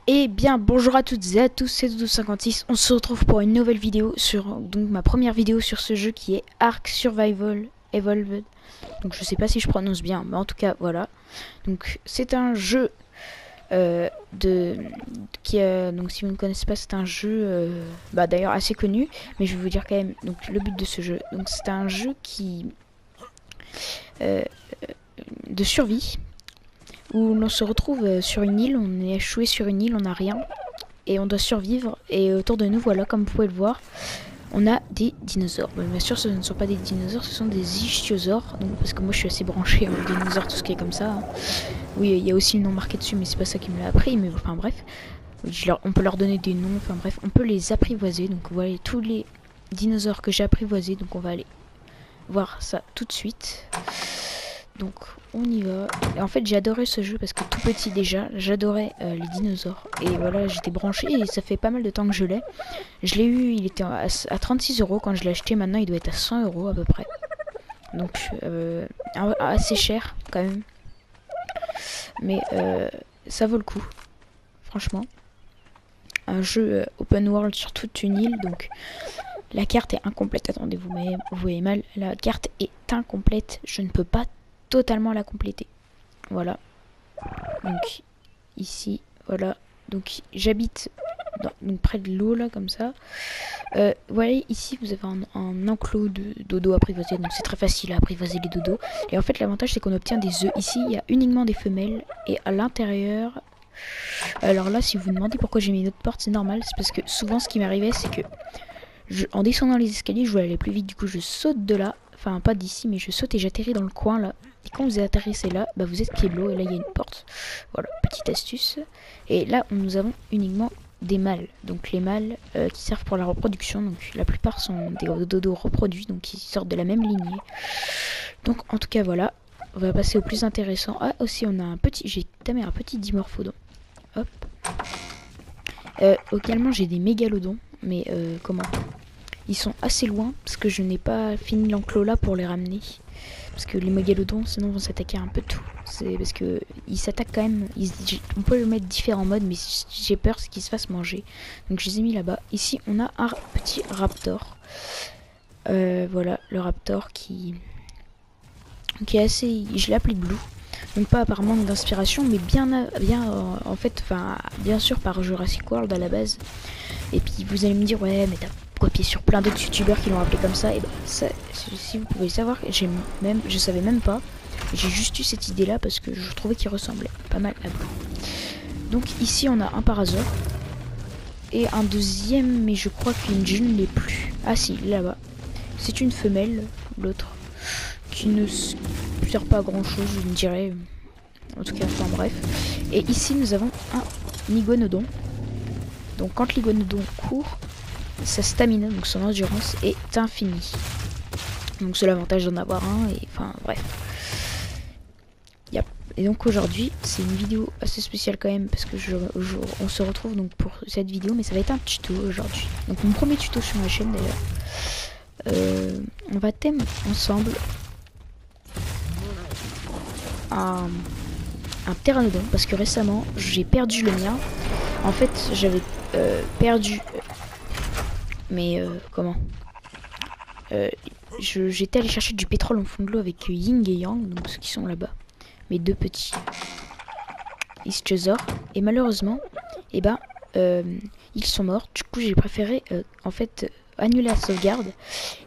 Eh bien, bonjour à toutes et à tous, c'est Doudou56. On se retrouve pour une nouvelle vidéo sur donc ma première vidéo sur ce jeu qui est Ark Survival Evolved. Donc je sais pas si je prononce bien, mais en tout cas voilà. Donc c'est un jeu donc si vous ne connaissez pas, c'est un jeu d'ailleurs assez connu, mais je vais vous dire quand même donc le but de ce jeu. Donc c'est un jeu qui euh, de survie où l'on se retrouve sur une île, on est échoué sur une île, on n'a rien. Et on doit survivre. Et autour de nous, voilà, comme vous pouvez le voir, on a des dinosaures. Mais bien sûr, ce ne sont pas des dinosaures, ce sont des ichthyosaures. Donc, parce que moi, je suis assez branché aux dinosaures, tout ce qui est comme ça. Hein. Oui, il y a aussi le nom marqué dessus, mais c'est pas ça qui me l'a appris. Mais enfin, bref. On peut leur donner des noms. Enfin, bref, on peut les apprivoiser. Donc, voilà tous les dinosaures que j'ai apprivoisés. Donc, on va aller voir ça tout de suite. Donc on y va. Et en fait j'ai adoré ce jeu parce que tout petit déjà, j'adorais les dinosaures. Et voilà, j'étais branché et ça fait pas mal de temps que je l'ai. Je l'ai eu, il était à 36 € quand je l'ai acheté, maintenant il doit être à 100 € à peu près. Donc assez cher quand même. Mais ça vaut le coup, franchement. Un jeu open world sur toute une île, donc la carte est incomplète. Attendez, vous voyez mal, la carte est incomplète, je ne peux pas totalement la compléter. Voilà. Donc ici, voilà. Donc j'habite donc près de l'eau là, comme ça. Voilà, ici vous avez un enclos de dodo apprivoisé. Donc c'est très facile à apprivoiser les dodos. Et en fait l'avantage c'est qu'on obtient des œufs. Ici il y a uniquement des femelles. Et à l'intérieur... Alors là, si vous vous demandez pourquoi j'ai mis une autre porte, c'est normal. C'est parce que souvent ce qui m'arrivait c'est que en descendant les escaliers, je voulais aller plus vite. Du coup je saute de là. Enfin pas d'ici, mais je saute et j'atterris dans le coin là. Et quand vous atterrissez là, bah vous êtes pied de l'eau et là il y a une porte. Voilà, petite astuce. Et là nous avons uniquement des mâles. Donc les mâles qui servent pour la reproduction. Donc la plupart sont des dodos reproduits, donc qui sortent de la même lignée. Donc en tout cas voilà, on va passer au plus intéressant. Ah aussi on a un petit, j'ai tamé un petit dimorphodon. Hop. Également j'ai des mégalodons, mais comment? Ils sont assez loin parce que je n'ai pas fini l'enclos là pour les ramener. Parce que les mégalodons sinon vont s'attaquer un peu tout. C'est parce que ils s'attaquent quand même. On peut le mettre différents modes, mais j'ai peur qu'ils se fassent manger. Donc je les ai mis là-bas. Ici on a un petit raptor. Voilà le raptor qui est assez. Je l'ai appelé Blue. Donc pas par manque d'inspiration, mais bien en fait, enfin bien sûr par Jurassic World à la base. Et puis vous allez me dire ouais mais t'as copié sur plein d'autres youtubeurs qui l'ont appelé comme ça. Et ben ça, si vous pouvez savoir, je savais même pas. J'ai juste eu cette idée là parce que je trouvais qu'il ressemblait pas mal à Blue. Donc ici on a un parasaure et un deuxième, mais je crois que je ne l'ai plus. Ah si, là-bas. C'est une femelle, l'autre, qui ne sert pas à grand chose, je me dirais. En tout cas, enfin bref. Et ici nous avons un iguanodon. Donc quand l'iguanodon court, sa stamina, donc son endurance, est infinie. Donc c'est l'avantage d'en avoir un, et enfin bref. Yep. Et donc aujourd'hui, c'est une vidéo assez spéciale quand même, parce que on se retrouve donc pour cette vidéo, mais ça va être un tuto aujourd'hui. Donc mon premier tuto sur ma chaîne d'ailleurs. On va thème ensemble un pteranodon, parce que récemment j'ai perdu le mien. En fait j'avais perdu mais comment j'étais allé chercher du pétrole en fond de l'eau avec Ying et Yang, donc ceux qui sont là-bas, mes deux petits ichthyosaures, et malheureusement eh ben ils sont morts. Du coup j'ai préféré en fait annuler la sauvegarde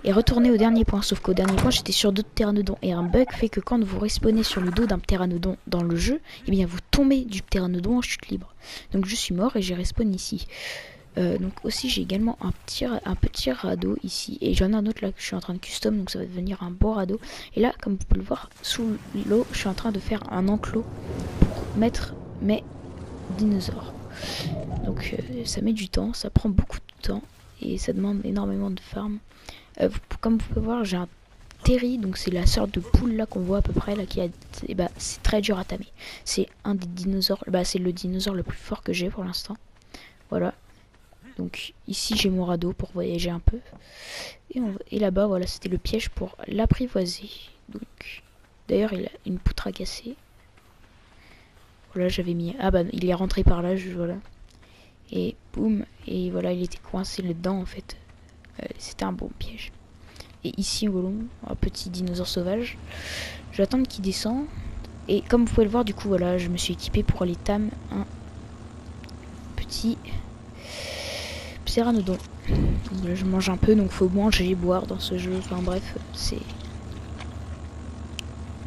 et retourner au dernier point, sauf qu'au dernier point j'étais sur d'autres pteranodons et un bug fait que quand vous respawnez sur le dos d'un pteranodon dans le jeu, eh bien vous tombez du pteranodon en chute libre. Donc je suis mort et j'ai respawn ici. Donc aussi j'ai également un petit radeau ici, et j'en ai un autre là que je suis en train de custom, donc ça va devenir un beau radeau. Et là comme vous pouvez le voir sous l'eau, je suis en train de faire un enclos pour mettre mes dinosaures. Donc ça met du temps, ça prend beaucoup de temps et ça demande énormément de farm. Comme vous pouvez voir, j'ai un Terry, donc c'est la sorte de poule là qu'on voit à peu près là, qui a, et bah, c'est très dur à tamer. C'est un des dinosaures, bah, c'est le dinosaure le plus fort que j'ai pour l'instant. Voilà. Donc ici j'ai mon radeau pour voyager un peu. Et là-bas, voilà, c'était le piège pour l'apprivoiser. Donc d'ailleurs il a une poutre à casser. Voilà, j'avais mis... Ah bah il est rentré par là, voilà. Et boum, et voilà, il était coincé là-dedans en fait. C'était un bon piège. Et ici, un petit dinosaure sauvage. Je vais attendre qu'il descende. Et comme vous pouvez le voir, du coup, voilà, je me suis équipé pour aller tam un petit pteranodon. Donc, je mange un peu, donc faut manger, boire dans ce jeu. Enfin bref, c'est...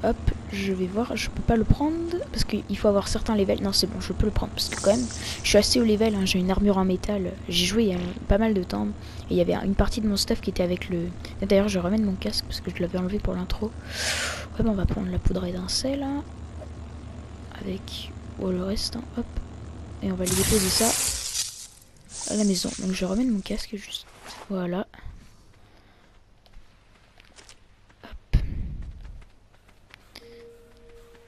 Hop, je vais voir, je peux pas le prendre parce qu'il faut avoir certains levels. Non, c'est bon, je peux le prendre parce que quand même, je suis assez haut level, hein, j'ai une armure en métal. J'ai joué il y a pas mal de temps et il y avait une partie de mon stuff qui était avec le... D'ailleurs, je ramène mon casque parce que je l'avais enlevé pour l'intro. Ouais, on va prendre la poudre étincelle hein, avec le reste, hein, hop. Et on va lui déposer ça à la maison. Donc je ramène mon casque juste. Voilà.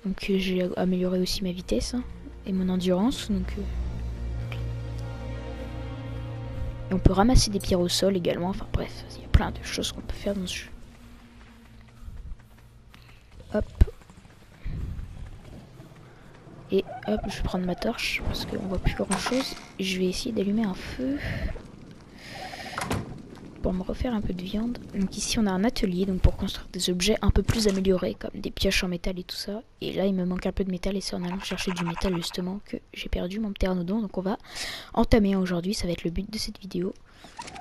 Donc j'ai amélioré aussi ma vitesse hein, et mon endurance. Donc, et on peut ramasser des pierres au sol également. Enfin bref, il y a plein de choses qu'on peut faire dans ce jeu. Hop. Et hop, je vais prendre ma torche parce qu'on voit plus grand chose. Je vais essayer d'allumer un feu pour me refaire un peu de viande. Donc ici on a un atelier donc pour construire des objets un peu plus améliorés comme des pioches en métal et tout ça. Et là il me manque un peu de métal et c'est en allant chercher du métal justement que j'ai perdu mon pteranodon. Donc on va entamer aujourd'hui, ça va être le but de cette vidéo.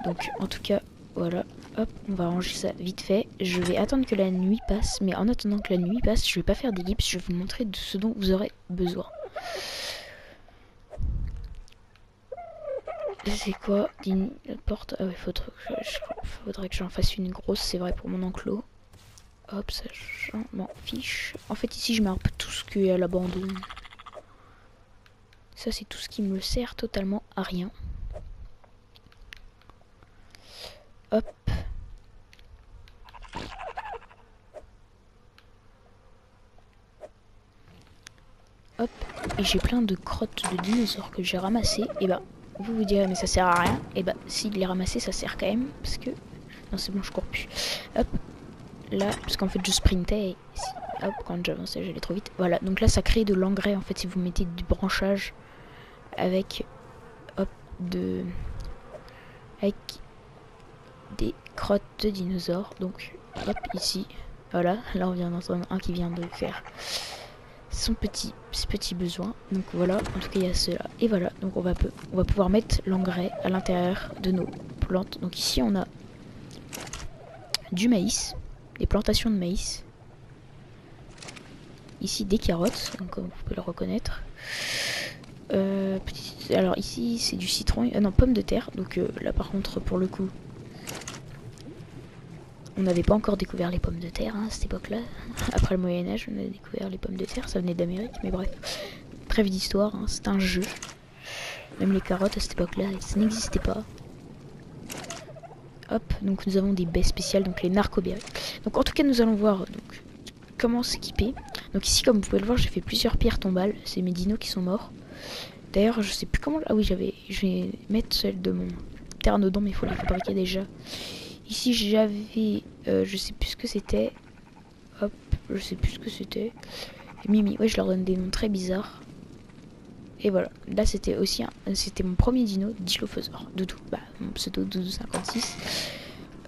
Donc en tout cas voilà, hop, on va ranger ça vite fait. Je vais attendre que la nuit passe, mais en attendant que la nuit passe, je vais pas faire d'ellipse, je vais vous montrer de ce dont vous aurez besoin. C'est quoi une porte? Ah ouais, faudrait que j'en fasse une grosse, c'est vrai pour mon enclos. Hop, ça j'en m'en fiche. En fait ici je mets un peu tout ce qui est à l'abandon. Ça c'est tout ce qui me sert totalement à rien. Hop. Hop. Et j'ai plein de crottes de dinosaures que j'ai ramassées. Et bah, vous vous direz mais ça sert à rien. Et bah, si de les ramasser ça sert quand même. Parce que... Non c'est bon, je cours plus. Hop. Là, parce qu'en fait je sprintais et si, hop, quand j'avançais j'allais trop vite. Voilà, donc là ça crée de l'engrais en fait si vous mettez du branchage avec hop avec des crottes de dinosaures. Donc hop ici, voilà, là on vient d'entendre un qui vient de faire ses petits besoins. Donc voilà, en tout cas il y a cela. Et voilà, donc on va pouvoir mettre l'engrais à l'intérieur de nos plantes. Donc ici on a du maïs, des plantations de maïs. Ici des carottes, donc comme vous pouvez le reconnaître. Alors ici c'est du citron, non pommes de terre, donc là par contre pour le coup on n'avait pas encore découvert les pommes de terre hein, à cette époque là. Après le Moyen-Âge on a découvert les pommes de terre, ça venait d'Amérique, mais bref, trêve d'histoire, hein, c'est un jeu. Même les carottes à cette époque là ça n'existait pas. Hop, donc nous avons des baies spéciales, donc les narcoberries. Donc en tout cas nous allons voir donc comment s'équiper. Donc ici comme vous pouvez le voir j'ai fait plusieurs pierres tombales, c'est mes dinos qui sont morts. D'ailleurs je sais plus comment... Ah oui je vais mettre celle de mon pteranodon mais il faut les fabriquer déjà. Ici j'avais... je sais plus ce que c'était. Hop, je sais plus ce que c'était. Mimi, ouais je leur donne des noms très bizarres. Et voilà, là c'était aussi c'était mon premier dino, Dilophosaure, Doudou, bah mon pseudo Doudou 56.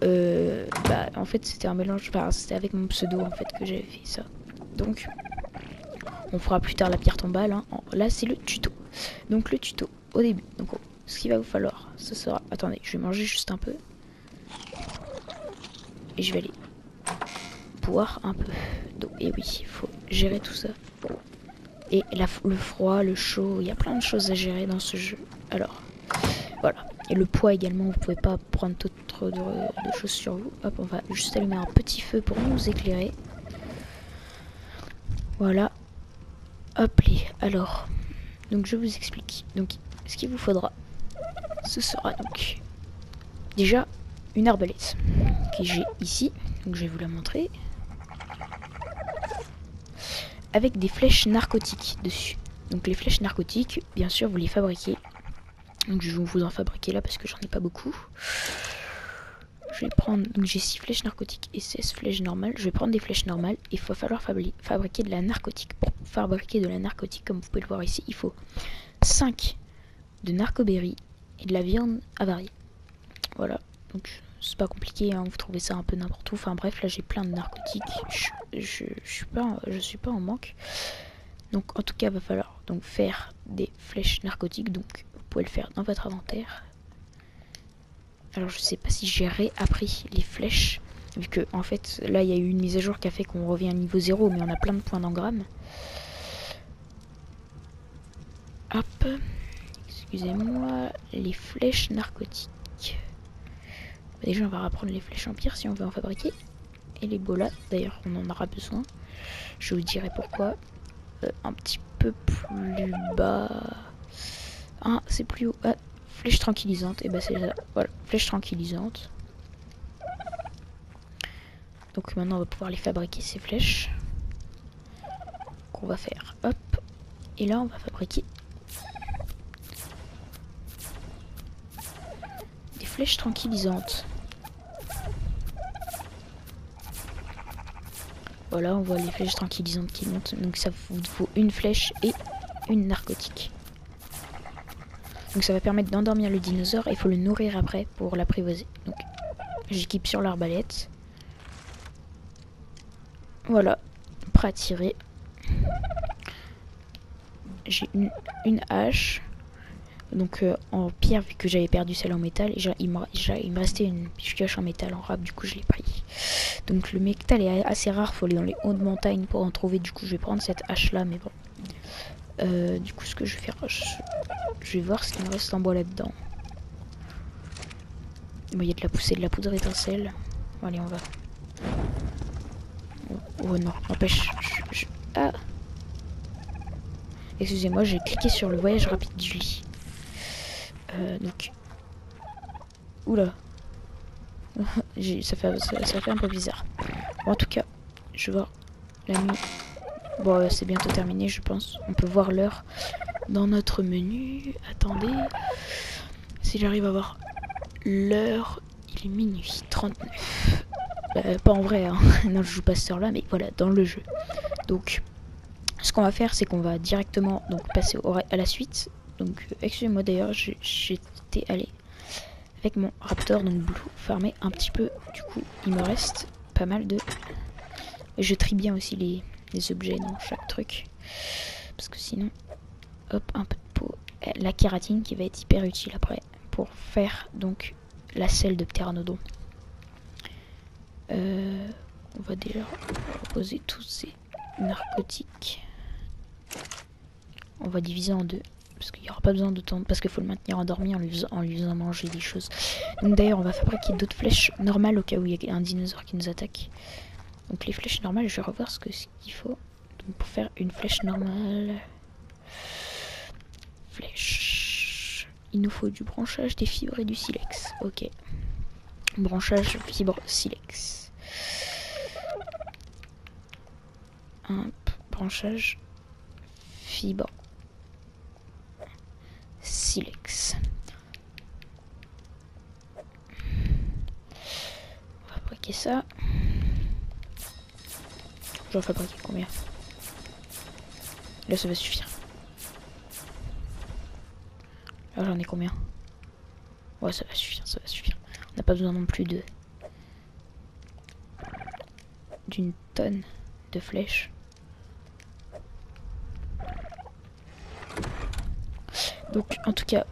Bah en fait c'était un mélange, enfin c'était avec mon pseudo en fait que j'avais fait ça. Donc on fera plus tard la pierre tombale, hein. Là c'est le tuto. Donc le tuto au début, donc ce qu'il va vous falloir, ce sera, attendez je vais manger juste un peu. Et je vais aller boire un peu d'eau, et oui il faut gérer tout ça. Et le froid, le chaud, il y a plein de choses à gérer dans ce jeu. Alors, voilà. Et le poids également, vous pouvez pas prendre trop de choses sur vous. Hop, on va juste allumer un petit feu pour nous éclairer. Voilà. Hop, alors. Donc je vous explique. Donc, ce qu'il vous faudra, ce sera donc déjà une arbalète que j'ai ici. Donc je vais vous la montrer. Avec des flèches narcotiques dessus. Donc les flèches narcotiques, bien sûr, vous les fabriquez. Donc je vais vous en fabriquer là parce que j'en ai pas beaucoup. Je vais prendre, donc j'ai 6 flèches narcotiques et 16 flèches normales. Je vais prendre des flèches normales et il va falloir fabriquer de la narcotique. Pour fabriquer de la narcotique, comme vous pouvez le voir ici, il faut 5 de narcoberry, et de la viande avariée. Voilà, donc c'est pas compliqué, hein, vous trouvez ça un peu n'importe où. Enfin bref, là j'ai plein de narcotiques, je suis pas en manque. Donc en tout cas, va falloir donc faire des flèches narcotiques, donc vous pouvez le faire dans votre inventaire. Alors je sais pas si j'ai réappris les flèches, vu que en fait là il y a eu une mise à jour qui a fait qu'on revient à niveau 0, mais on a plein de points d'engramme. Hop, excusez-moi, les flèches narcotiques. Déjà on va reprendre les flèches empire si on veut en fabriquer. Et les bolas, d'ailleurs on en aura besoin. Je vous dirai pourquoi. Un petit peu plus bas. Ah, c'est plus haut. Ah, flèche tranquillisante. Et bah c'est ça. Voilà, flèche tranquillisante. Donc maintenant on va pouvoir les fabriquer ces flèches. Qu'on va faire. Hop. Et là on va fabriquer des flèches tranquillisantes. Voilà, on voit les flèches tranquillisantes qui montent. Donc ça vous faut une flèche et une narcotique. Donc ça va permettre d'endormir le dinosaure et il faut le nourrir après pour l'apprivoiser. Donc j'équipe sur l'arbalète. Voilà, prêt à tirer. J'ai une hache. Donc en pierre, vu que j'avais perdu celle en métal, il me restait une pioche en métal en rap, du coup je l'ai pris. Donc le métal est assez rare, faut aller dans les hautes montagnes pour en trouver, du coup je vais prendre cette hache là, mais bon. Du coup ce que je vais faire, je vais voir ce qu'il me reste en bois là-dedans. Bon, il y a de la poussée, de la poudre étincelle. Bon, allez, on va. Oh non, n'empêche. Ah. Excusez-moi, j'ai cliqué sur le voyage rapide du lit. Donc. Oula. ça fait un peu bizarre. Bon, en tout cas, je vais voir la nuit. Bon, c'est bientôt terminé, je pense. On peut voir l'heure dans notre menu. Attendez. Si j'arrive à voir l'heure, il est minuit 39. Pas en vrai, hein. Non, je joue pas cette heure-là, mais voilà, dans le jeu. Donc, ce qu'on va faire, c'est qu'on va directement donc passer à la suite. Donc, excusez-moi d'ailleurs, j'étais allé avec mon raptor, donc blue, farmer un petit peu. Du coup, il me reste pas mal de... Je trie bien aussi les objets dans chaque truc. Parce que sinon, hop, un peu de peau. La kératine qui va être hyper utile après pour faire donc la selle de pteranodon. On va déjà poser tous ces narcotiques. On va diviser en deux. Parce qu'il n'y aura pas besoin de temps. Parce qu'il faut le maintenir endormi en lui faisant manger des choses. Donc d'ailleurs, on va fabriquer d'autres flèches normales au cas où il y a un dinosaure qui nous attaque. Donc les flèches normales, je vais revoir ce qu'il faut. Donc pour faire une flèche normale. Flèche. Il nous faut du branchage, des fibres et du silex. Ok. Branchage, fibre, silex. Un branchage, fibre, silex. On va fabriquer ça. Je vais fabriquer combien? Là ça va suffire. Là j'en ai combien? Ouais, ça va suffire, ça va suffire. On n'a pas besoin non plus d'une tonne de flèches. Donc en tout cas,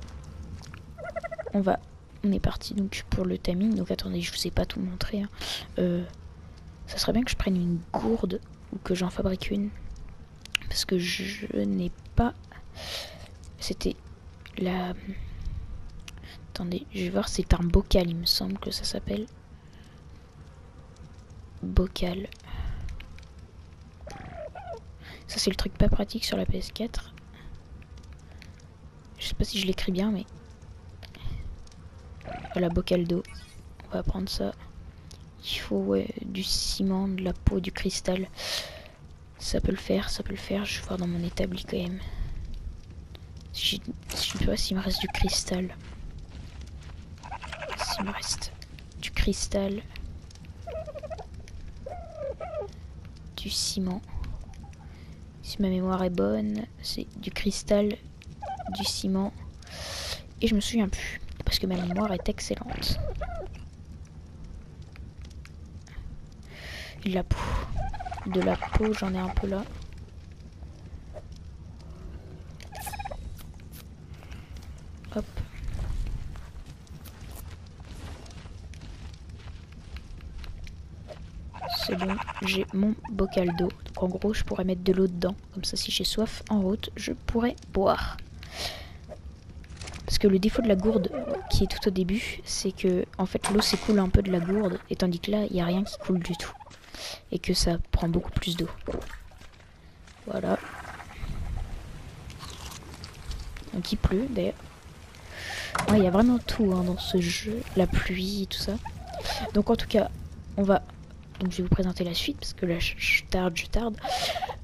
on est parti donc pour le timing. Donc attendez, je vous ai pas tout montré. Hein. Ça serait bien que je prenne une gourde ou que j'en fabrique une. Parce que je n'ai pas... C'était la... Attendez, je vais voir, c'est un bocal, il me semble que ça s'appelle. Bocal. Ça c'est le truc pas pratique sur la PS4. Je sais pas si je l'écris bien, mais... Voilà, bocal d'eau. On va prendre ça. Il faut du ciment, de la peau, du cristal. Ça peut le faire, ça peut le faire. Je vais voir dans mon établi quand même. Je sais pas s'il me reste du cristal. S'il me reste du cristal. Du ciment. Si ma mémoire est bonne, c'est du cristal, du ciment et je me souviens plus. Parce que ma mémoire est excellente. Et de la peau. De la peau, j'en ai un peu là. Hop. C'est bon, j'ai mon bocal d'eau. Donc en gros, je pourrais mettre de l'eau dedans. Comme ça, si j'ai soif en route, je pourrais boire. Parce que le défaut de la gourde, qui est tout au début, c'est que en fait l'eau s'écoule un peu de la gourde, et tandis que là, il n'y a rien qui coule du tout. Et que ça prend beaucoup plus d'eau. Voilà. Donc il pleut d'ailleurs. Ouais, il y a vraiment tout hein, dans ce jeu, la pluie, tout ça. Donc en tout cas, on va... Donc je vais vous présenter la suite, parce que là je tarde.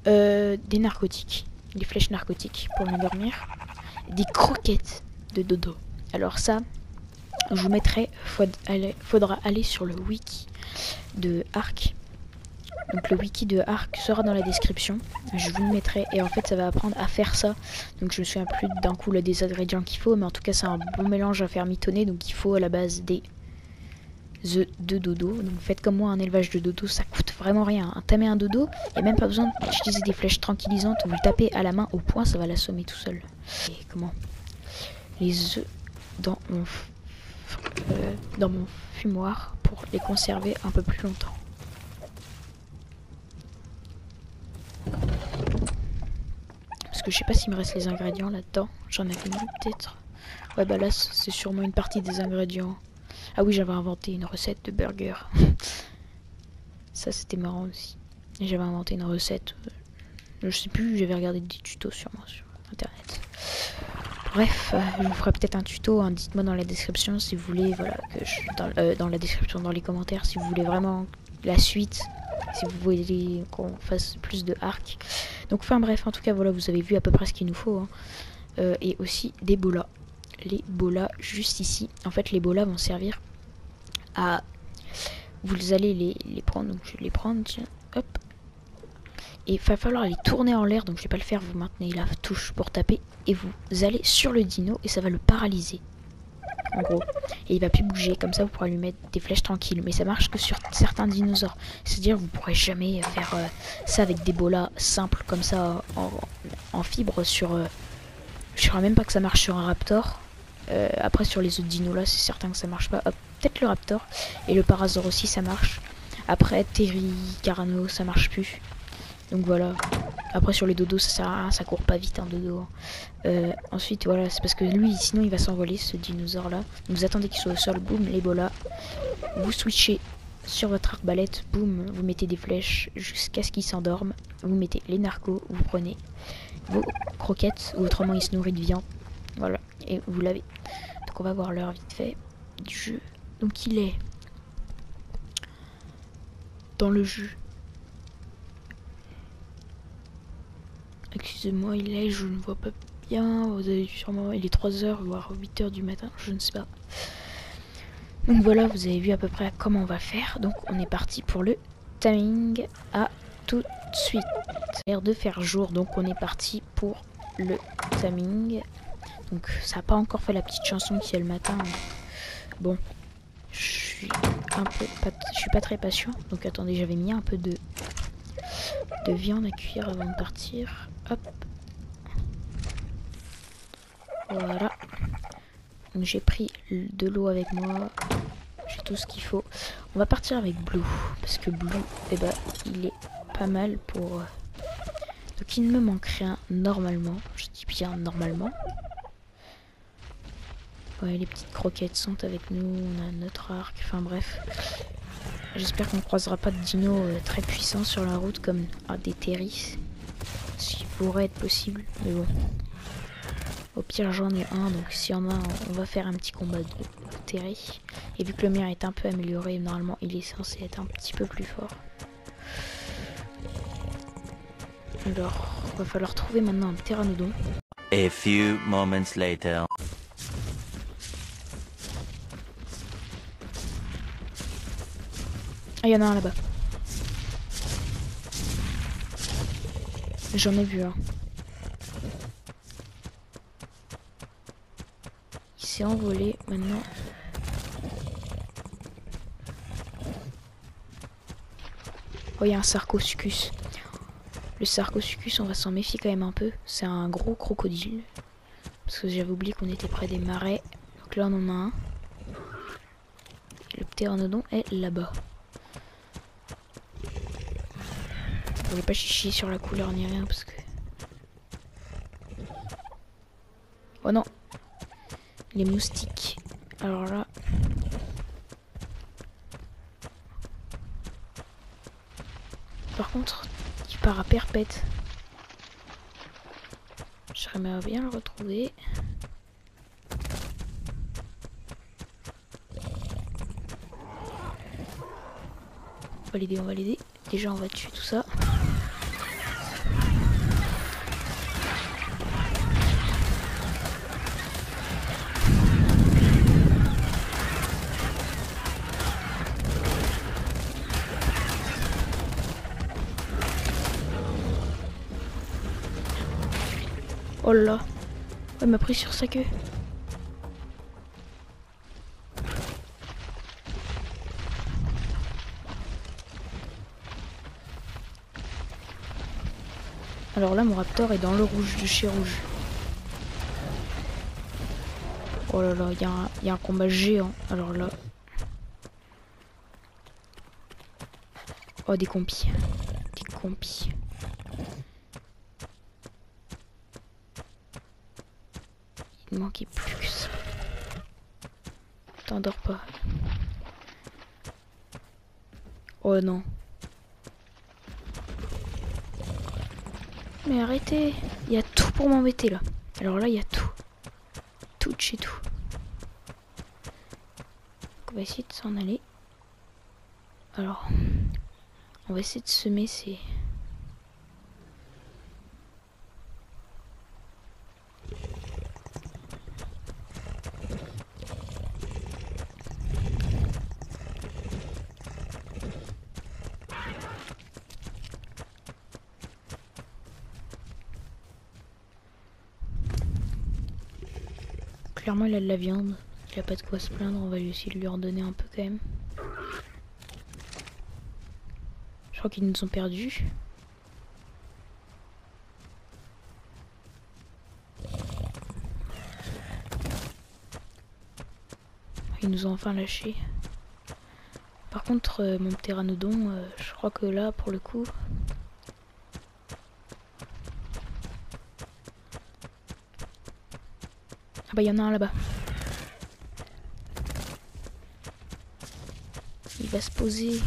Des narcotiques, des flèches narcotiques pour m'endormir. Des croquettes de dodo. Alors ça, je vous mettrai, faudra aller sur le wiki de Ark. Donc le wiki de Ark sera dans la description. Je vous le mettrai et en fait ça va apprendre à faire ça. Donc je me souviens plus d'un coup là, des ingrédients qu'il faut, mais en tout cas c'est un bon mélange à faire mitonner. Donc il faut à la base des œufs de dodo. Donc faites comme moi, un élevage de dodo ça coûte vraiment rien. Tamer un dodo, il n'y a même pas besoin d'utiliser des flèches tranquillisantes. Vous le tapez à la main au poing, ça va l'assommer tout seul. Et comment les œufs dans mon fumoir pour les conserver un peu plus longtemps. Parce que je sais pas s'il me reste les ingrédients là-dedans. J'en avais mis peut-être. Ouais bah là c'est sûrement une partie des ingrédients. Ah oui, j'avais inventé une recette de burger. Ça c'était marrant aussi. J'avais inventé une recette. Je sais plus, j'avais regardé des tutos sûrement sur internet. Bref, je vous ferai peut-être un tuto, hein. Dites-moi dans la description si vous voulez, voilà, que je, dans la description, dans les commentaires, si vous voulez vraiment la suite, si vous voulez qu'on fasse plus de Ark. Donc enfin bref, en tout cas voilà, vous avez vu à peu près ce qu'il nous faut, hein. Et aussi des bolas. Les bolas juste ici. En fait les bolas vont servir à... Vous allez les prendre, donc je vais les prendre, tiens, hop. Et il va falloir les tourner en l'air, donc je vais pas le faire, vous maintenez la touche pour taper et vous allez sur le dino et ça va le paralyser. En gros. Et il va plus bouger, comme ça vous pourrez lui mettre des flèches tranquilles. Mais ça marche que sur certains dinosaures. C'est-à-dire vous pourrez jamais faire ça avec des bolas simples comme ça en fibre sur... je crois même pas que ça marche sur un raptor. Après sur les autres dinos là c'est certain que ça marche pas. Peut-être le raptor. Et le parasaure aussi ça marche. Après Terry, Carano ça marche plus. Donc voilà. Après sur les dodos ça sert à rien, ça court pas vite un dodo. Ensuite voilà, c'est parce que lui sinon il va s'envoler ce dinosaure là. Donc vous attendez qu'il soit au sol, boum, les bolas. Vous switchez sur votre arbalète, boum, vous mettez des flèches jusqu'à ce qu'il s'endorme. Vous mettez les narcos, vous prenez vos croquettes, ou autrement il se nourrit de viande. Voilà, et vous l'avez. Donc on va voir l'heure vite fait du jeu. Donc il est dans le jeu. Excusez-moi, je ne vois pas bien. Vous avez sûrement... Il est 3h, voire 8h du matin, je ne sais pas. Donc voilà, vous avez vu à peu près comment on va faire. Donc on est parti pour le timing. À tout de suite. Ça a l'air de faire jour, donc on est parti pour le timing. Donc ça n'a pas encore fait la petite chanson qui est le matin. Bon, je suis pas très patient. Donc attendez, j'avais mis un peu de viande à cuire avant de partir. Hop. Voilà. Donc j'ai pris de l'eau avec moi. J'ai tout ce qu'il faut. On va partir avec Blue. Parce que Blue, eh ben, il est pas mal pour... Donc il ne me manque rien normalement. Je dis bien normalement. Ouais, les petites croquettes sont avec nous. On a notre arc. Enfin bref. J'espère qu'on ne croisera pas de dinos très puissants sur la route comme des Terry. Ce qui pourrait être possible. Mais bon. Au pire j'en ai un. Donc s'il y en a, on va faire un petit combat de Terry. Et vu que le mien est un peu amélioré, normalement il est censé être un petit peu plus fort. Alors, va falloir trouver maintenant un pteranodon. A few moments later. Ah, il y en a un là-bas. J'en ai vu un. Il s'est envolé maintenant. Oh, il y a un Sarcosuchus. Le Sarcosuchus, on va s'en méfier quand même un peu. C'est un gros crocodile. Parce que j'avais oublié qu'on était près des marais. Donc là, on en a un. Et le ptéranodon est là-bas. Je vais pas chicher sur la couleur ni rien parce que... Oh non! Les moustiques. Alors là... Par contre, il part à perpète. J'aimerais bien le retrouver. On va l'aider, on va l'aider. Déjà, on va tuer tout ça. Oh là, elle m'a pris sur sa queue. Alors là, mon raptor est dans le rouge de chez rouge. Oh là là, il y a un combat géant. Alors là. Oh, des compis. Des compis. Il ne manquait plus que ça. T'endors pas. Oh non. Mais arrêtez. Il y a tout pour m'embêter là. Alors là, il y a tout. Tout de chez tout. On va essayer de s'en aller. Alors, on va essayer de semer ces... Clairement, il a de la viande. Il a pas de quoi se plaindre. On va lui essayer de lui en donner un peu quand même. Je crois qu'ils nous ont perdus. Ils nous ont enfin lâchés. Par contre, mon ptéranodon, je crois que là, pour le coup... Ah bah, il y en a un là-bas. Il va se poser.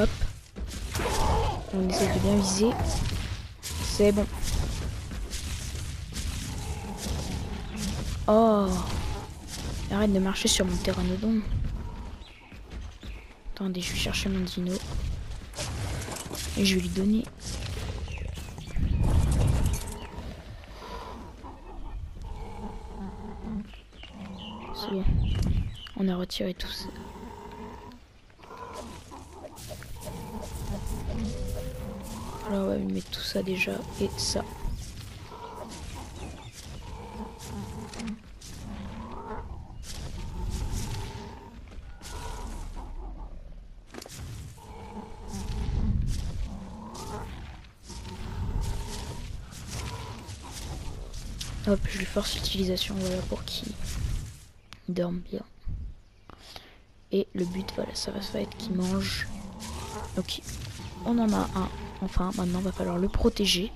Hop. On essaie de bien viser. C'est bon. Oh. Arrête de marcher sur mon ptéranodon. Attendez, je vais chercher mon dino. Et je vais lui donner. C'est bon. On a retiré tout ça. Alors on va lui mettre tout ça déjà et ça. Hop, je lui force l'utilisation, voilà, pour qu'il dorme bien. Et le but, voilà, ça va être qu'il mange. Ok, on en a un. Enfin, maintenant, va falloir le protéger.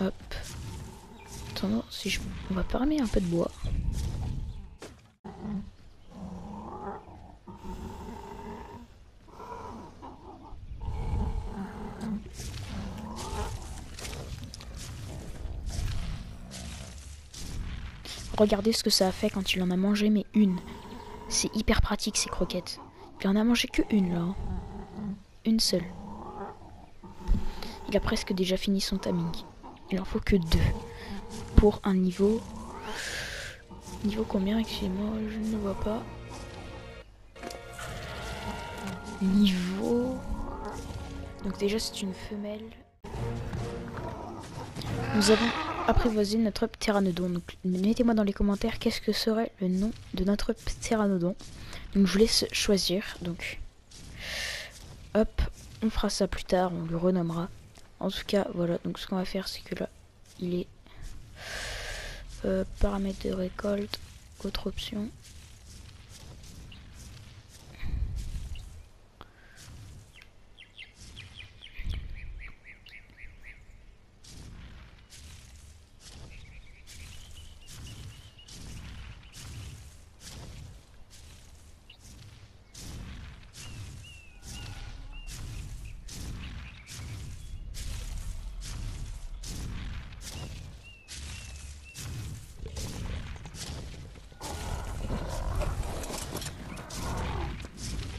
Donc, hop. Attends, si je... on va paramer un peu de bois. regardez ce que ça a fait quand il en a mangé, mais une. C'est hyper pratique ces croquettes. Il en a mangé que une là. Hein. Une seule. Il a presque déjà fini son timing. Il en faut que 2. Pour un niveau... Niveau combien? Excusez-moi, je ne le vois pas. Niveau... Donc déjà c'est une femelle. Nous avons apprivoisé notre pteranodon. Donc mettez-moi dans les commentaires qu'est-ce que serait le nom de notre pteranodon. Donc je vous laisse choisir. Donc hop, on fera ça plus tard, on le renommera. En tout cas, voilà, donc ce qu'on va faire c'est que là, il est paramètres de récolte, autre option.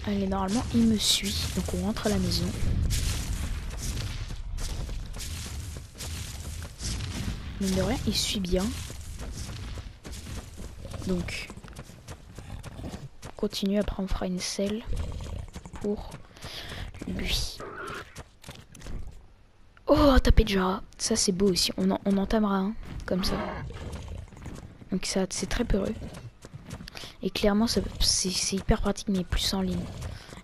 Allez, normalement, il me suit. Donc, on rentre à la maison. Mine de rien, il suit bien. Donc, on continue. Après, on fera une selle pour lui. Oh, tapé de Jara. Ça, c'est beau aussi. On entamera un, comme ça. Donc, ça, c'est très peureux. Et clairement, c'est hyper pratique, mais plus en ligne.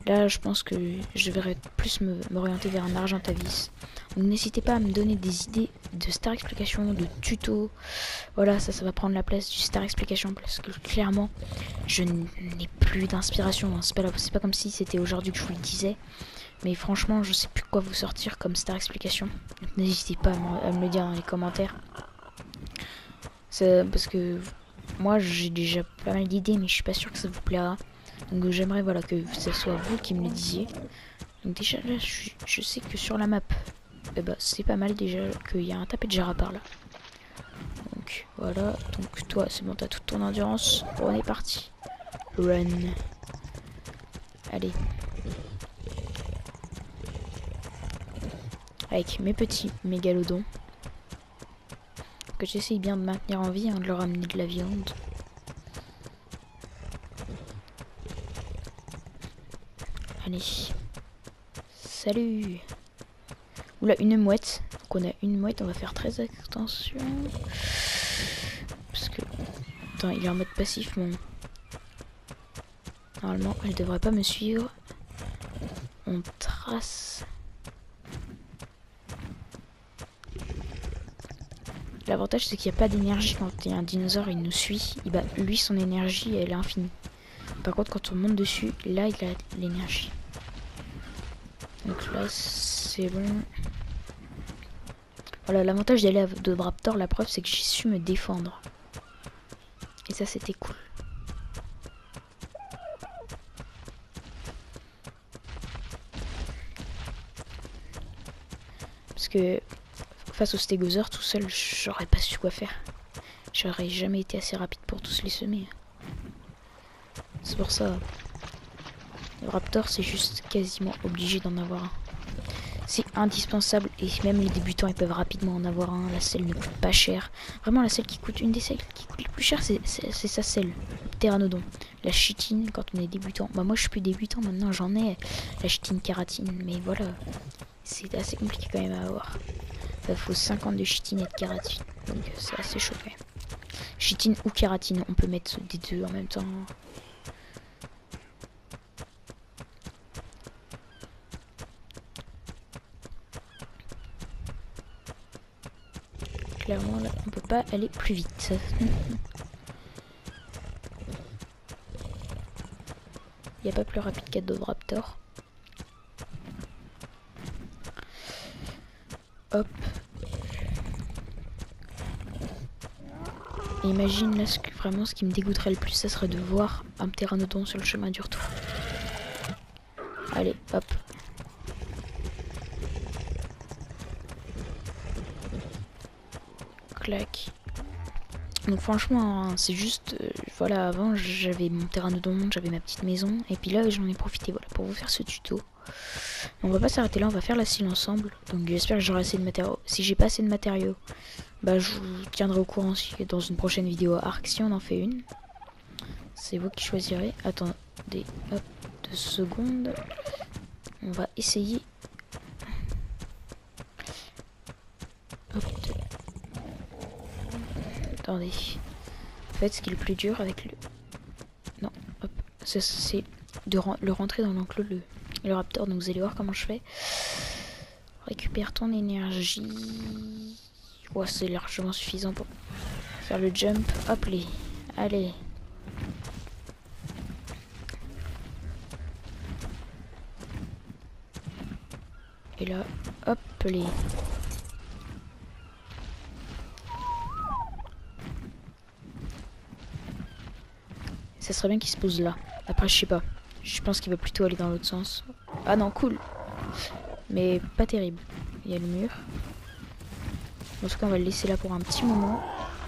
Là, je pense que je devrais plus m'orienter vers un Argentavis. Donc, n'hésitez pas à me donner des idées de Star Explication, de tutos. Voilà, ça va prendre la place du Star Explication parce que clairement, je n'ai plus d'inspiration. Hein. C'est pas comme si c'était aujourd'hui que je vous le disais. Mais franchement, je sais plus quoi vous sortir comme Star Explication. Donc, n'hésitez pas à me le dire dans les commentaires. Parce que moi, j'ai déjà pas mal d'idées, mais je suis pas sûr que ça vous plaira. Donc j'aimerais voilà que ce soit vous qui me le disiez. Donc déjà là, je sais que sur la map, eh ben, c'est pas mal déjà qu'il y a un tapé de Jara par là. Donc voilà, donc toi c'est bon, t'as toute ton endurance. On est parti. Run. Allez. Avec mes petits mégalodons. Que j'essaye bien de maintenir en vie, hein, de leur amener de la viande. Allez. Salut. Oula, une mouette. Donc on a une mouette, on va faire très attention. Parce que... Attends, il est en mode passif, mon... Normalement, elle devrait pas me suivre. On trace. L'avantage, c'est qu'il n'y a pas d'énergie quand il y a un dinosaure, il nous suit. Lui, son énergie, elle est infinie. Par contre, quand on monte dessus, là, il a l'énergie. Donc là, c'est bon. Voilà, l'avantage d'aller de Raptor, la preuve, c'est que j'ai su me défendre. Et ça, c'était cool. Parce que face au stégosaure, tout seul, j'aurais pas su quoi faire. J'aurais jamais été assez rapide pour tous les semer. C'est pour ça. Le Raptor, c'est juste quasiment obligé d'en avoir un. C'est indispensable et même les débutants ils peuvent rapidement en avoir un. La selle ne coûte pas cher. Vraiment la selle qui coûte, une des selles qui coûte les plus cher, c'est sa selle. Le pteranodon. La chitine quand on est débutant. Bah moi je suis plus débutant maintenant, j'en ai la chitine kératine. Mais voilà, c'est assez compliqué quand même à avoir. Il faut 50 de chitine et de kératine. Donc c'est assez chaud quand même. Chitine ou kératine, on peut mettre des deux en même temps. Clairement là on peut pas aller plus vite. Il n'y a pas plus rapide qu'Adoraptor. Hop. Et imagine là vraiment ce qui me dégoûterait le plus, ça serait de voir un pteranodon sur le chemin du retour. Allez, hop. Clac. Donc franchement, hein, c'est juste, voilà, avant j'avais mon terrain de donjon, j'avais ma petite maison, et puis là j'en ai profité, voilà, pour vous faire ce tuto. On va pas s'arrêter là, on va faire la cile ensemble. Donc j'espère que j'aurai assez de matériaux. Si j'ai pas assez de matériaux, bah je vous tiendrai au courant si dans une prochaine vidéo arc si on en fait une. C'est vous qui choisirez. Attendez, hop, 2 secondes. On va essayer. Hop. Attendez. En fait, ce qui est le plus dur avec le... Non, hop. C'est de le rentrer dans l'enclos, le raptor. Donc vous allez voir comment je fais. Récupère ton énergie. Ouais, c'est largement suffisant pour faire le jump. Hop, les. Allez. Et là, hop, les. Ça serait bien qu'il se pose là. Après, je sais pas. Je pense qu'il va plutôt aller dans l'autre sens. Ah non, cool. Mais pas terrible. Il y a le mur. En tout cas, on va le laisser là pour un petit moment.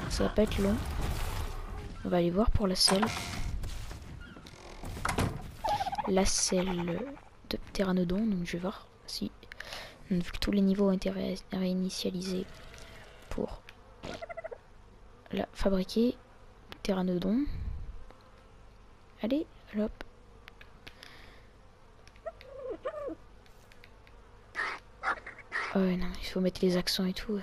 Ça va pas être long. On va aller voir pour la selle. La selle de Pteranodon. Donc je vais voir si... Vu que tous les niveaux ont été réinitialisés pour la fabriquer. Pteranodon. Allez, hop. Oh ouais, non, il faut mettre les accents et tout. Ouais.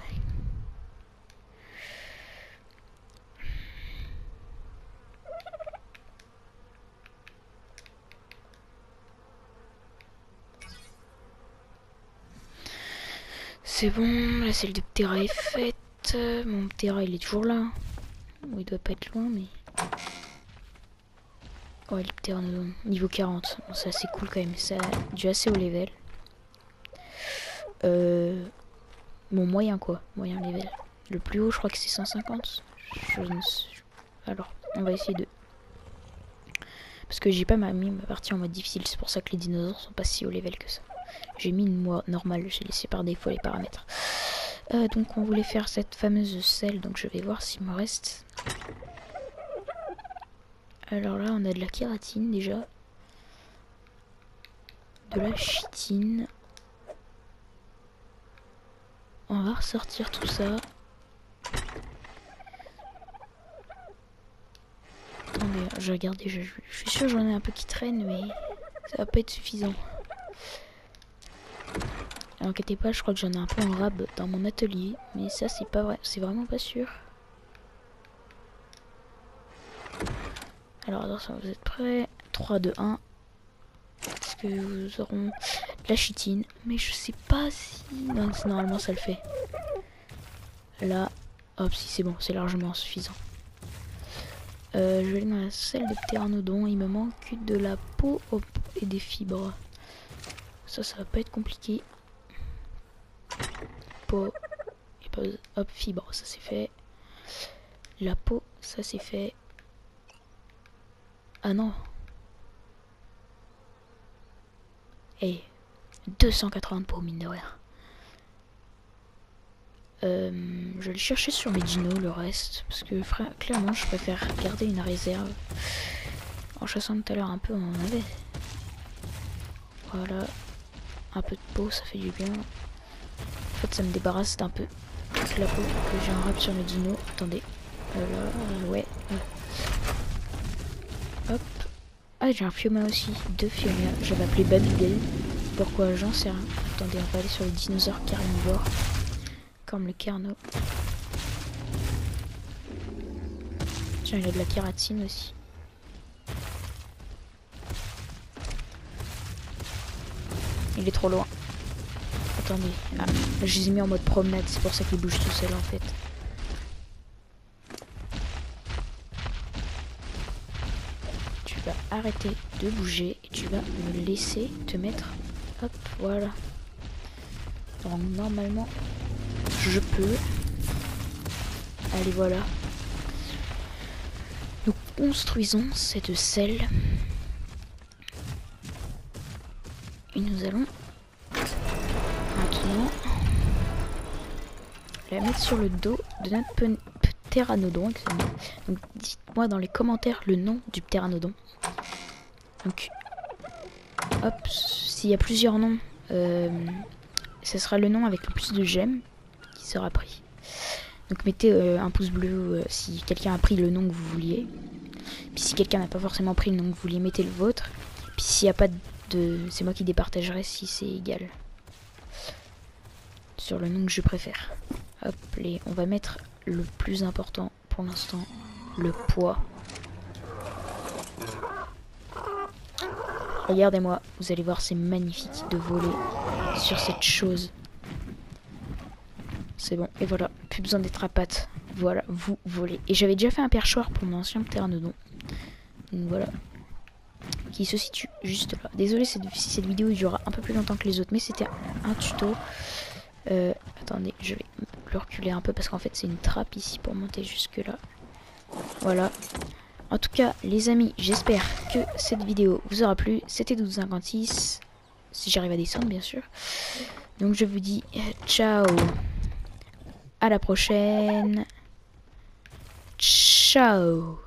C'est bon, la selle de Ptera est faite. Mon Ptera il est toujours là. Bon, il doit pas être loin, mais... Ouais, le Ptera niveau 40. Bon, c'est assez cool quand même. Ça a dû assez haut level. Bon, moyen quoi. Moyen level. Le plus haut, je crois que c'est 150. Alors, on va essayer de... Parce que j'ai pas mis ma partie en mode difficile. C'est pour ça que les dinosaures sont pas si haut level que ça. J'ai mis une moi normale. J'ai laissé par défaut les paramètres. Donc, on voulait faire cette fameuse selle. Donc, je vais voir s'il me reste... Alors là, on a de la kératine déjà. De la chitine. On va ressortir tout ça. Attendez, je regarde déjà. Je suis sûr j'en ai un peu qui traîne, mais ça va pas être suffisant. Inquiétez pas, je crois que j'en ai un peu en rab dans mon atelier. Mais ça, c'est pas vrai. C'est vraiment pas sûr. Alors, attention, vous êtes prêts? 3, 2, 1. Est-ce que vous auront de la chitine? Mais je sais pas si... Non, normalement, ça le fait. Là, hop, si c'est bon, c'est largement suffisant. Je vais aller dans la selle de Pteranodon. Il me manque de la peau et des fibres. Ça va pas être compliqué. Peau. Et hop, fibres, ça c'est fait. La peau, ça c'est fait. Ah non. Et 280 de peau, mine de rien. Je vais le chercher sur mes dinos, le reste. Parce que clairement, je préfère garder une réserve. En chassant tout à l'heure un peu, on en avait. Voilà. Un peu de peau, ça fait du bien. En fait, ça me débarrasse d'un peu toute la peau que j'ai en rap sur mes dinos. Attendez. Ouais. Hop. Ah, j'ai un Fioma aussi. 2 Fioma. Je vais appeler Babybel. Pourquoi? J'en sais rien. Attendez, on va aller sur les dinosaures carnivores. Comme le carno. Tiens, il a de la kératine aussi. Il est trop loin. Attendez. Ah, je les ai mis en mode promenade, c'est pour ça qu'ils bougent tout seuls en fait. Tu vas arrêter de bouger et tu vas me laisser te mettre. Hop, voilà. Donc normalement, je peux. Allez, voilà. Nous construisons cette selle. Et nous allons maintenant la mettre sur le dos de notre pteranodon. Donc dites-moi dans les commentaires le nom du pteranodon. Donc hop, s'il y a plusieurs noms, ce sera le nom avec le plus de gemmes qui sera pris. Donc mettez un pouce bleu si quelqu'un a pris le nom que vous vouliez. Puis si quelqu'un n'a pas forcément pris le nom que vous vouliez, mettez le vôtre. Puis s'il n'y a pas de... C'est moi qui départagerai si c'est égal. Sur le nom que je préfère. Hop, on va mettre le plus important pour l'instant, le poids. Regardez-moi, vous allez voir, c'est magnifique de voler sur cette chose. C'est bon, et voilà, plus besoin d'être à pattes. Voilà, vous volez. Et j'avais déjà fait un perchoir pour mon ancien pteranodon. Donc voilà. Qui se situe juste là. Désolé si cette vidéo durera un peu plus longtemps que les autres, mais c'était un tuto. Attendez, je vais le reculer un peu parce qu'en fait c'est une trappe ici pour monter jusque là. Voilà. En tout cas, les amis, j'espère que cette vidéo vous aura plu. C'était 12,56. Si j'arrive à descendre, bien sûr. Donc je vous dis ciao. À la prochaine. Ciao.